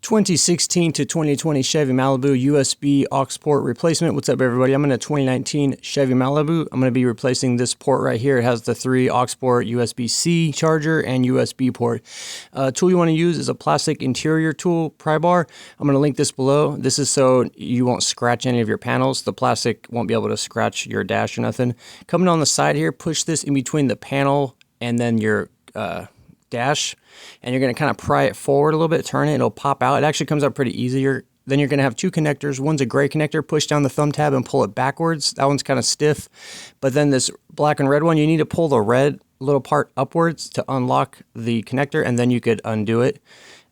2016 to 2020 Chevy Malibu USB aux port replacement. What's up, everybody? I'm in a 2019 Chevy Malibu. I'm going to be replacing this port right here. It has the 3 aux port, USB-C charger, and USB port. Tool you want to use is a plastic interior tool, pry bar. I'm going to link this below. This is so you won't scratch any of your panels. The plastic won't be able to scratch your dash or nothing. Coming on the side here, push this in between the panel and then your dash, and you're going to kind of pry it forward a little bit, turn it, it'll pop out. It actually comes out pretty easy. Then you're going to have 2 connectors. One's a gray connector. Push down the thumb tab and pull it backwards. That one's kind of stiff. But then this black and red one, you need to pull the red little part upwards to unlock the connector, and then you could undo it.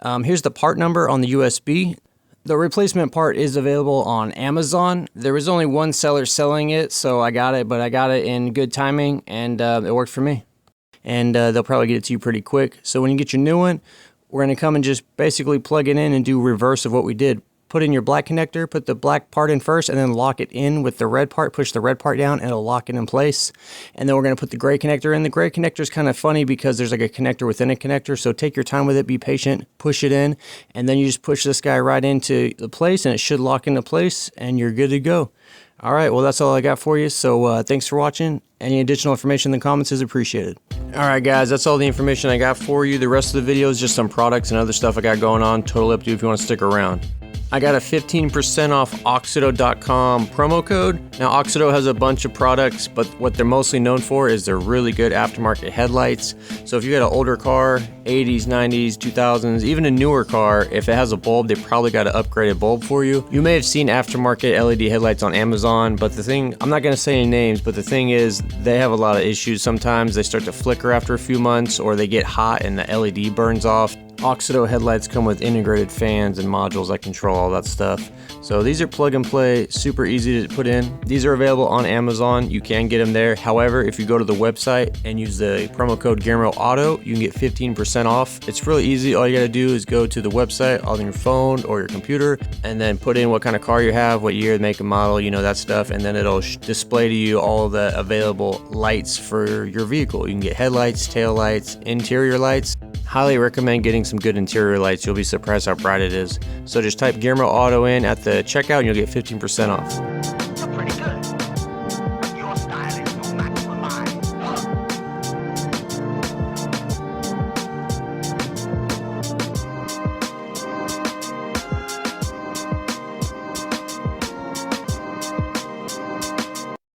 Here's the part number on the USB. The replacement part is available on Amazon. There was only one seller selling it, so I got it, but I got it in good timing, and it worked for me. And they'll probably get it to you pretty quick. So when you get your new one, we're going to come and just basically plug it in and do reverse of what we did. Put in your black connector, put the black part in first, and then lock it in with the red part. Push the red part down, and it'll lock it in place. And then we're going to put the gray connector in. The gray connector is kind of funny because there's like a connector within a connector, so take your time with it, be patient, push it in, and then you just push this guy right into the place, and it should lock into place, and you're good to go. All right, well, that's all I got for you, so thanks for watching. Any additional information in the comments is appreciated. All right, guys, that's all the information I got for you. The rest of the video is just some products and other stuff I got going on. Totally up to you if you want to stick around. I got a 15% off AUXITO.com promo code. Now, AUXITO has a bunch of products, but what they're mostly known for is their really good aftermarket headlights. So if you got an older car, 80s, 90s, 2000s, even a newer car, if it has a bulb, they probably got an upgraded bulb for you. You may have seen aftermarket LED headlights on Amazon, but the thing, I'm not going to say any names, but the thing is, they have a lot of issues. Sometimes they start to flicker after a few months, or they get hot and the LED burns off. AUXITO headlights come with integrated fans and modules that control all that stuff. So these are plug and play, super easy to put in. These are available on Amazon. You can get them there. However, if you go to the website and use the promo code GearmoAuto, you can get 15% off. It's really easy. All you got to do is go to the website on your phone or your computer and then put in what kind of car you have, what year, make, and model, you know, that stuff. And then it'll display to you all the available lights for your vehicle. You can get headlights, tail lights, interior lights. Highly recommend getting some good interior lights. You'll be surprised how bright it is. So just type GearmoAuto in at the checkout and you'll get 15% off.